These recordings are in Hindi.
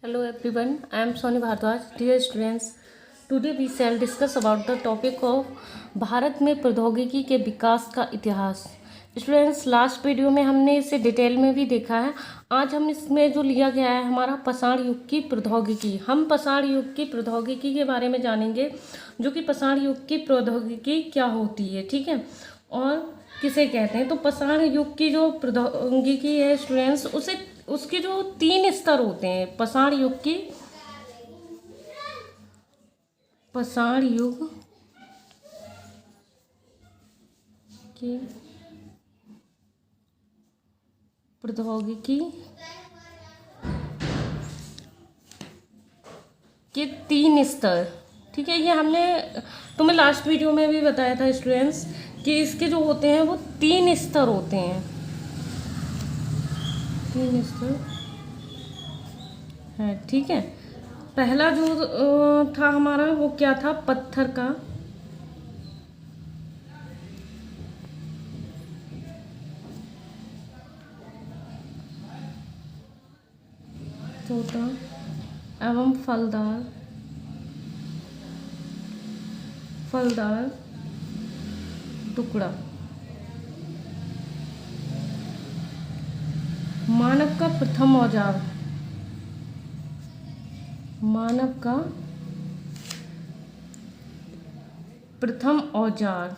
Hello everyone, I am Sony Bhardwaj. Dear students, today we shall discuss about the topic of Bharat में प्रौद्योगिकी के विकास का इतिहास। स्टूडेंट्स, लास्ट वीडियो में हमने इसे डिटेल में भी देखा है। आज हम इसमें जो लिया गया है हमारा पाषाण युग की प्रौद्योगिकी, हम पाषाण युग की प्रौद्योगिकी के बारे में जानेंगे, जो कि पाषाण युग की प्रौद्योगिकी क्या होती है, ठीक है, और किसे कहते हैं। तो पाषाण युग की जो प्रौद्योगिकी है स्टूडेंट्स, उसे उसके जो 3 स्तर होते हैं पाषाण युग की प्रौद्योगिकी के 3 स्तर, ठीक है। ये हमने तुम्हें लास्ट वीडियो में भी बताया था स्टूडेंट्स कि इसके जो होते हैं वो 3 स्तर होते हैं, 3 स्तर है, ठीक है। पहला जो था हमारा वो क्या था, पत्थर का। छोटा एवं फलदार टुकड़ा। मानव का प्रथम औजार, मानव का प्रथम औजार,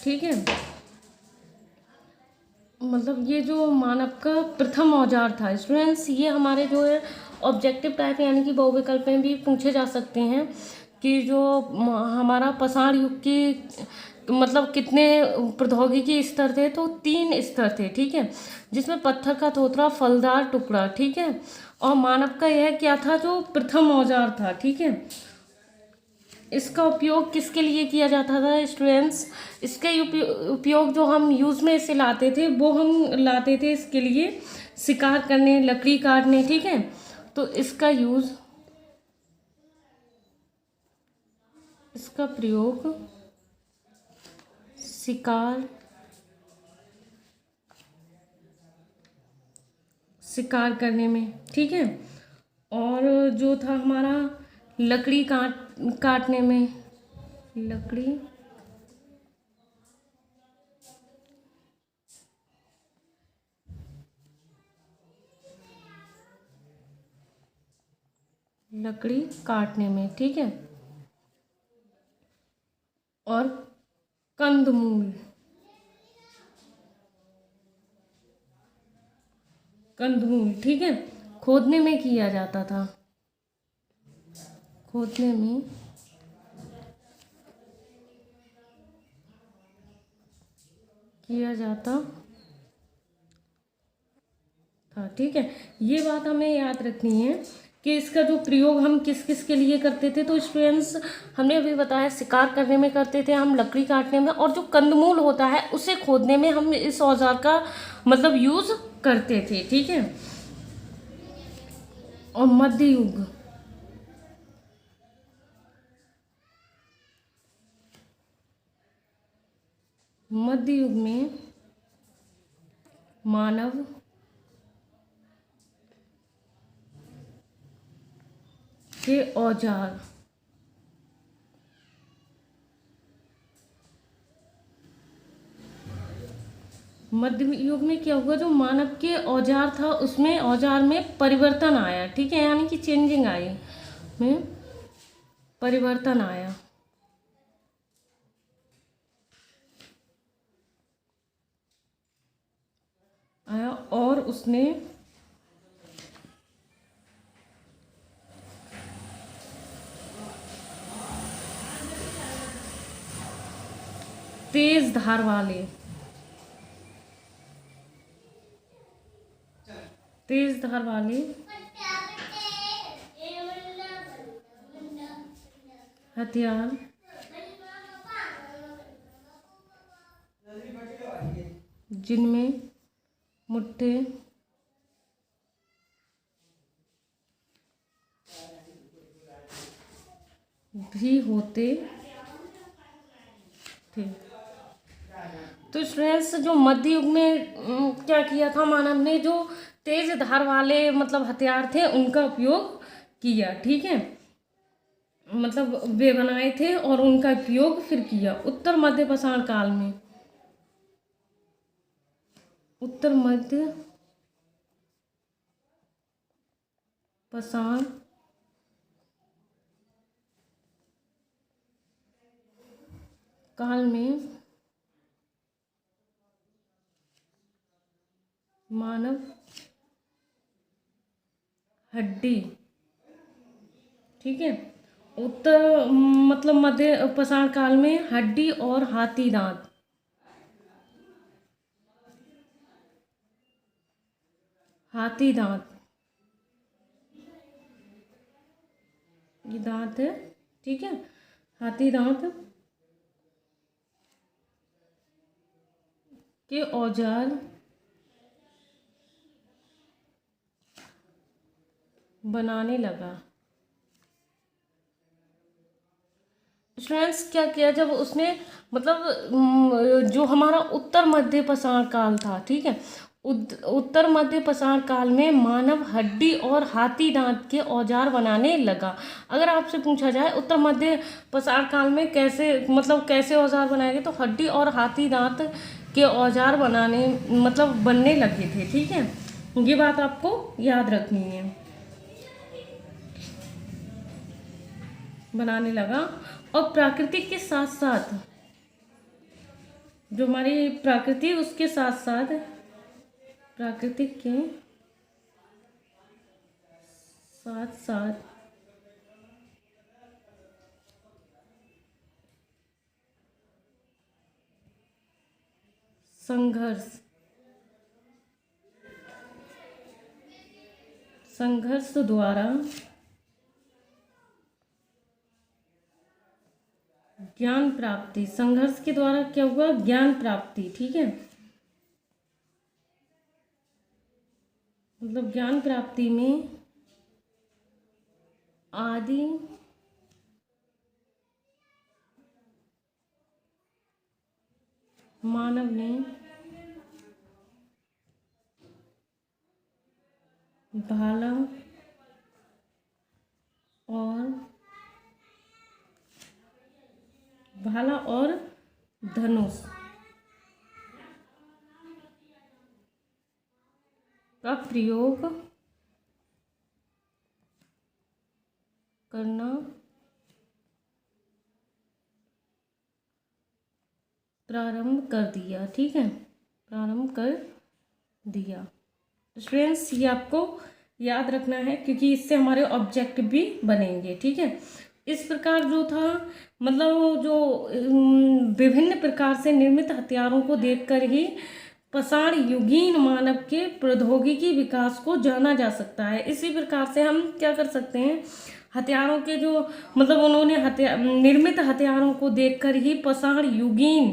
ठीक है। मतलब ये जो मानव का प्रथम औजार था स्टूडेंट्स, ये हमारे जो है ऑब्जेक्टिव टाइप यानी कि बहुविकल्प में भी पूछे जा सकते हैं कि जो हमारा पाषाण युग की मतलब कितने प्रौद्योगिकी स्तर थे, तो 3 स्तर थे, ठीक है, जिसमें पत्थर का थोथरा, फलदार टुकड़ा, ठीक है, और मानव का यह क्या था, जो प्रथम औजार था, ठीक है। इसका उपयोग किसके लिए किया जाता था स्टूडेंट्स, इसका उपयोग जो हम यूज़ में इसे लाते थे वो हम लाते थे इसके लिए शिकार करने, लकड़ी काटने, ठीक है। तो इसका प्रयोग शिकार करने में, ठीक है, और जो था हमारा लकड़ी काटने में, लकड़ी काटने में, ठीक है, और कंदमूल ठीक है, खोदने में किया जाता था, खोदने में किया जाता था, ठीक है। ये बात हमें याद रखनी है कि इसका जो प्रयोग हम किस किस के लिए करते थे। तो स्टूडेंट्स, हमने अभी बताया शिकार करने में करते थे हम, लकड़ी काटने में, और जो कंदमूल होता है उसे खोदने में हम इस औजार का मतलब यूज करते थे, ठीक है। और मध्य युग में मानव के औजार, मध्य युग में क्या हुआ, जो मानव के औजार था उसमें औजार में परिवर्तन आया, ठीक है, यानी कि चेंजिंग आई, में परिवर्तन आया, और उसने तेज धार वाले हथियार जिनमें मुट्ठे भी होते थे। तो स्टूडेंट्स जो मध्य युग में क्या किया था मानव ने, जो तेज धार वाले मतलब हथियार थे उनका उपयोग किया, ठीक है, मतलब वे बनाए थे और उनका उपयोग फिर किया। उत्तर मध्य पाषाण काल में, उत्तर मध्य पाषाण काल में मानव हड्डी, ठीक है, उत्तर मतलब मध्य पाषाण काल में हड्डी और हाथी दांत, हाथी दांत, ये दांत है, ठीक है, हाथी दांत के औजार बनाने लगा। स्टूडेंट्स क्या किया जब उसने मतलब जो हमारा उत्तर मध्य पाषाण काल था, ठीक है, उत्तर मध्य पाषाण काल में मानव हड्डी और हाथी दांत के औजार बनाने लगा। अगर आपसे पूछा जाए उत्तर मध्य पाषाण काल में कैसे मतलब कैसे औजार बनाए गए, तो हड्डी और हाथी दांत के औजार बनाने मतलब बनने लगे थे, ठीक है, ये बात आपको याद रखनी है, बनाने लगा। और प्राकृतिक के साथ साथ जो हमारी प्रकृति उसके साथ साथ प्राकृतिक के साथ साथ संघर्ष द्वारा ज्ञान प्राप्ति, संघर्ष के द्वारा क्या हुआ, ज्ञान प्राप्ति, ठीक है, मतलब ज्ञान प्राप्ति में आदि मानव ने भाला और धनुष का प्रयोग करना प्रारंभ कर दिया, ठीक है, प्रारंभ कर दिया। स्टूडेंट्स ये आपको याद रखना है क्योंकि इससे हमारे ऑब्जेक्टिव भी बनेंगे, ठीक है। इस प्रकार जो था मतलब जो विभिन्न प्रकार से निर्मित हथियारों को देखकर ही पाषाण युगीन मानव के प्रौद्योगिकी विकास को जाना जा सकता है। इसी प्रकार से हम क्या कर सकते हैं, हथियारों के जो मतलब उन्होंने निर्मित हथियारों को देखकर ही पाषाण युगीन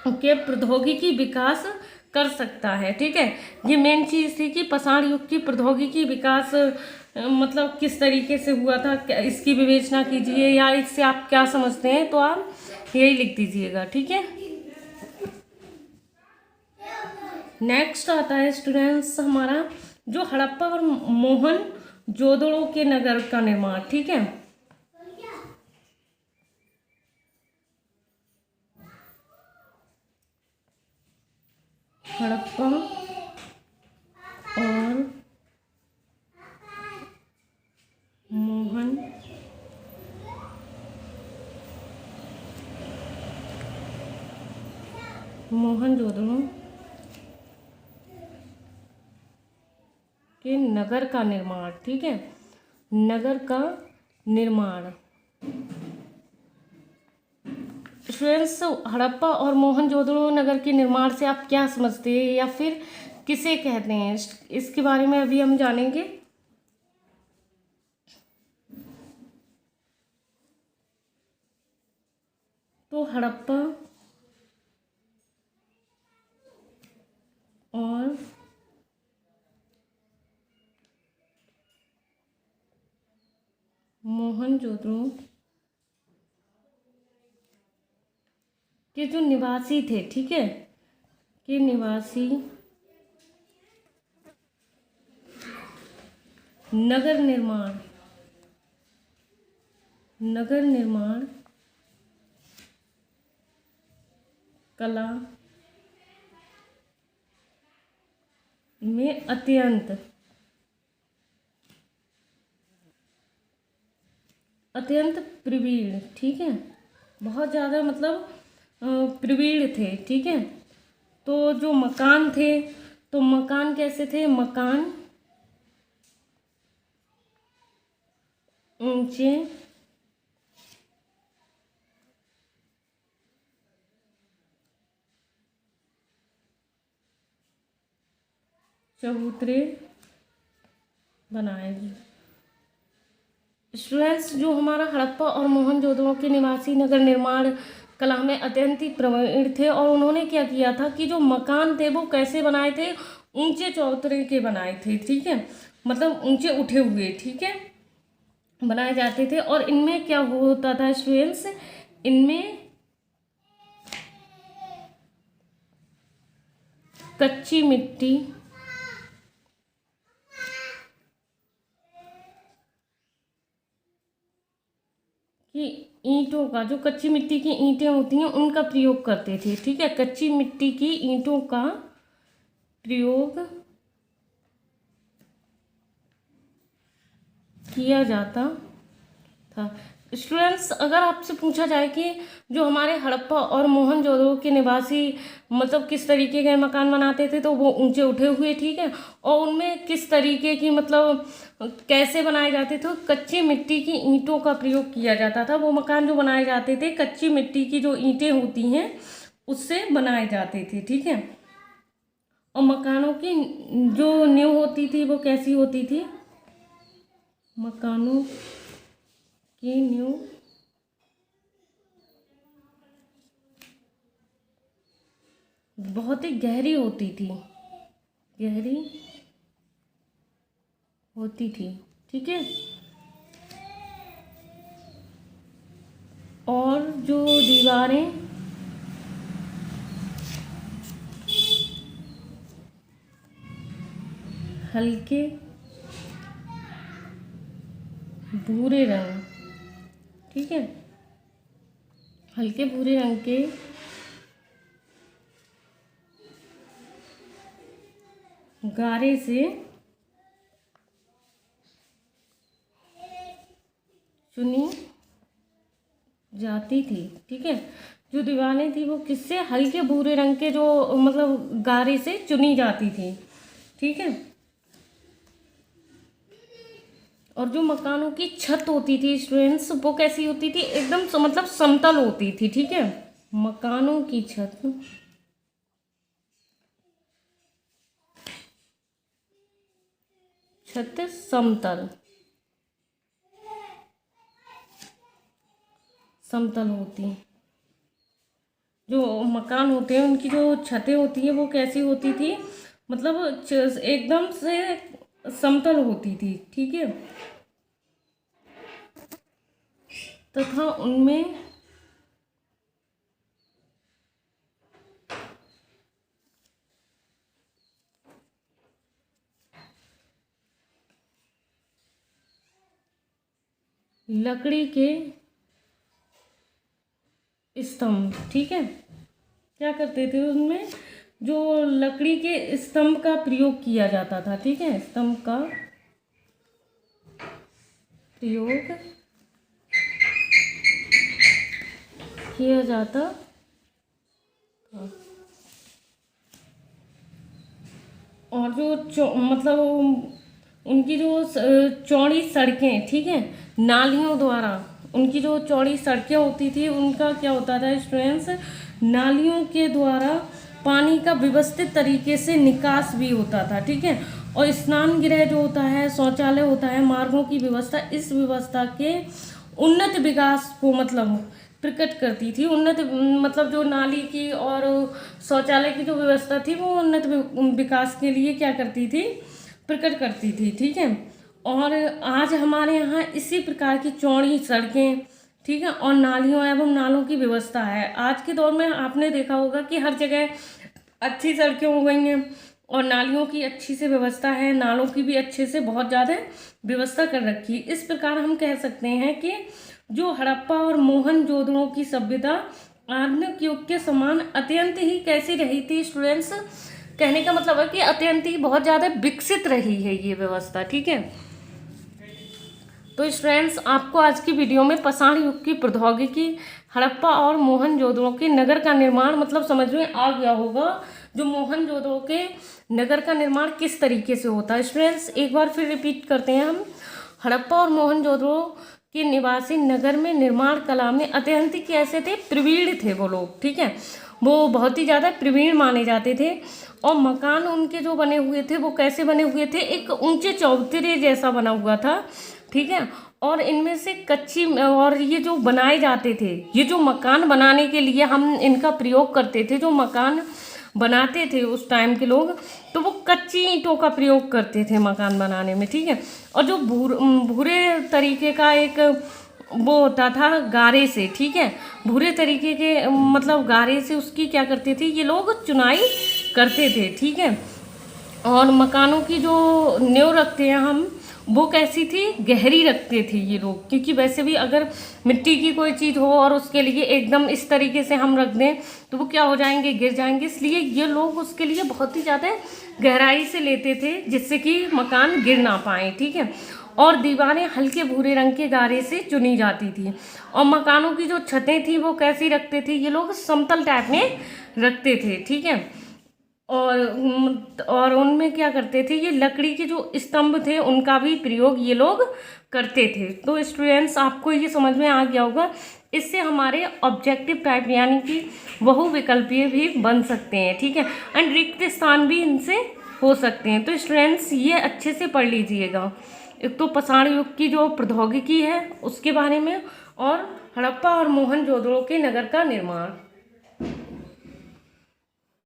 के प्रौद्योगिकी विकास कर सकता है, ठीक है। ये मेन चीज़ थी कि पाषाण युग की प्रौद्योगिकी विकास मतलब किस तरीके से हुआ था, इसकी विवेचना कीजिए या इससे आप क्या समझते हैं, तो आप यही लिख दीजिएगा, ठीक है। नेक्स्ट आता है स्टूडेंट्स हमारा जो हड़प्पा और मोहन जोदड़ो के नगर का निर्माण, ठीक है। हड़प्पा और मोहनजोदड़ो के नगर का निर्माण, ठीक है, नगर का निर्माण। स्टूडेंट्स हड़प्पा और मोहनजोदड़ो नगर के निर्माण से आप क्या समझते हैं या फिर किसे कहते हैं, इसके बारे में अभी हम जानेंगे। तो हड़प्पा और मोहनजोदड़ो के जो निवासी थे, ठीक है, के निवासी नगर निर्माण कला में अत्यंत प्रवीण, ठीक है, बहुत ज़्यादा मतलब प्रवीण थे, ठीक है। तो जो मकान थे, तो मकान कैसे थे? मकान ऊंचे चबूतरे बनाए। स्टूडेंट्स, जो हमारा हड़प्पा और मोहनजोदड़ो के निवासी नगर निर्माण कला में अत्यंत ही प्रवीण थे, और उन्होंने क्या किया था कि जो मकान थे वो कैसे बनाए थे? ऊंचे चौतरे के बनाए थे, ठीक है, मतलब ऊंचे उठे हुए, ठीक है, बनाए जाते थे। और इनमें क्या होता था स्टूडेंट्स? इनमें कच्ची मिट्टी कि ईंटों का, जो कच्ची मिट्टी की ईंटें होती हैं उनका प्रयोग करते थे, ठीक है, कच्ची मिट्टी की ईंटों का प्रयोग किया जाता था। स्टूडेंट्स, अगर आपसे पूछा जाए कि जो हमारे हड़प्पा और मोहनजोदड़ो के निवासी मतलब किस तरीके के मकान बनाते थे, तो वो ऊंचे उठे हुए, ठीक है, और उनमें किस तरीके की मतलब कैसे बनाए जाते थे? कच्ची मिट्टी की ईंटों का प्रयोग किया जाता था। वो मकान जो बनाए जाते थे कच्ची मिट्टी की जो ईंटें होती हैं उससे बनाए जाते थे, ठीक है। और मकानों की जो नींव होती थी वो कैसी होती थी? मकानों की नींव बहुत ही गहरी होती थी, ठीक है। और जो दीवारें हल्के भूरे रंग, ठीक है, हल्के भूरे रंग के गारे से चुनी जाती थी, ठीक है। जो दीवारें थी वो किससे? हल्के भूरे रंग के जो मतलब गारे से चुनी जाती थी, ठीक है। और जो मकानों की छत होती थी स्टूडेंट्स, वो कैसी होती थी? एकदम मतलब समतल होती थी, ठीक है। मकानों की छत समतल होती। जो मकान होते हैं उनकी जो छतें होती हैं वो कैसी होती थी? मतलब एकदम से समतल होती थी, ठीक है, तथा उनमें लकड़ी के स्तंभ, ठीक है, क्या करते थे उनमें? जो लकड़ी के स्तंभ का प्रयोग किया जाता था, ठीक है, स्तंभ का प्रयोग किया जाता था। और जो मतलब उनकी जो चौड़ी सड़कें, ठीक है, नालियों द्वारा उनकी जो चौड़ी सड़कें होती थी उनका क्या होता था स्टूडेंट्स? नालियों के द्वारा पानी का व्यवस्थित तरीके से निकास भी होता था, ठीक है। और स्नान गृह जो होता है, शौचालय होता है, मार्गों की व्यवस्था, इस व्यवस्था के उन्नत विकास को मतलब प्रकट करती थी। उन्नत मतलब जो नाली की और शौचालय की जो व्यवस्था थी वो उन्नत विकास के लिए क्या करती थी? प्रकट करती थी, ठीक है। और आज हमारे यहाँ इसी प्रकार की चौड़ी सड़कें, ठीक है, और नालियों एवं नालों की व्यवस्था है। आज के दौर में आपने देखा होगा कि हर जगह अच्छी सड़कें हो गई हैं और नालियों की अच्छी से व्यवस्था है, नालों की भी अच्छे से बहुत ज़्यादा व्यवस्था कर रखी है। इस प्रकार हम कह सकते हैं कि जो हड़प्पा और मोहनजोदड़ो की सभ्यता आधुनिक युग के समान अत्यंत ही कैसी रही थी स्टूडेंट्स, कहने का मतलब है कि अत्यंत ही बहुत ज़्यादा विकसित रही है ये व्यवस्था। ठीक है, तो स्टूडेंट्स आपको आज की वीडियो में पाषाण युग की प्रौद्योगिकी, हड़प्पा और मोहनजोदड़ो के नगर का निर्माण मतलब समझ में आ गया होगा, जो मोहनजोदड़ो के नगर का निर्माण किस तरीके से होता है। स्टूडेंट्स एक बार फिर रिपीट करते हैं हम, हड़प्पा और मोहनजोदड़ो के निवासी नगर में निर्माण कला में अत्यंत ही कैसे थे, प्रवीण थे वो लोग। ठीक है, वो बहुत ही ज़्यादा प्रवीण माने जाते थे और मकान उनके जो बने हुए थे वो कैसे बने हुए थे, एक ऊंचे चौतरे जैसा बना हुआ था। ठीक है, और इनमें से कच्ची और ये जो बनाए जाते थे, ये जो मकान बनाने के लिए हम इनका प्रयोग करते थे, जो मकान बनाते थे उस टाइम के लोग, तो वो कच्ची ईंटों का प्रयोग करते थे मकान बनाने में। ठीक है, और जो भूरे तरीके का एक वो होता था गारे से। ठीक है, भूरे तरीके के मतलब गारे से उसकी क्या करते थे ये लोग, चुनाई करते थे। ठीक है, और मकानों की जो नींव रखते हैं हम, वो कैसी थी, गहरी रखते थे ये लोग, क्योंकि वैसे भी अगर मिट्टी की कोई चीज़ हो और उसके लिए एकदम इस तरीके से हम रख दें तो वो क्या हो जाएंगे, गिर जाएंगे। इसलिए ये लोग उसके लिए बहुत ही ज़्यादा गहराई से लेते थे जिससे कि मकान गिर ना पाए। ठीक है, और दीवारें हल्के भूरे रंग के गारे से चुनी जाती थी और मकानों की जो छतें थी वो कैसी रखते थे ये लोग, समतल टाइप में रखते थे। ठीक है, और उनमें क्या करते थे, ये लकड़ी के जो स्तंभ थे उनका भी प्रयोग ये लोग करते थे। तो स्टूडेंट्स आपको ये समझ में आ गया होगा, इससे हमारे ऑब्जेक्टिव टाइप यानी कि बहुविकल्पीय भी बन सकते हैं। ठीक है, एंड रिक्त स्थान भी इनसे हो सकते हैं। तो स्टूडेंट्स ये अच्छे से पढ़ लीजिएगा, एक तो पाषाण युग की जो प्रौद्योगिकी है उसके बारे में और हड़प्पा और मोहनजोदड़ो के नगर का निर्माण।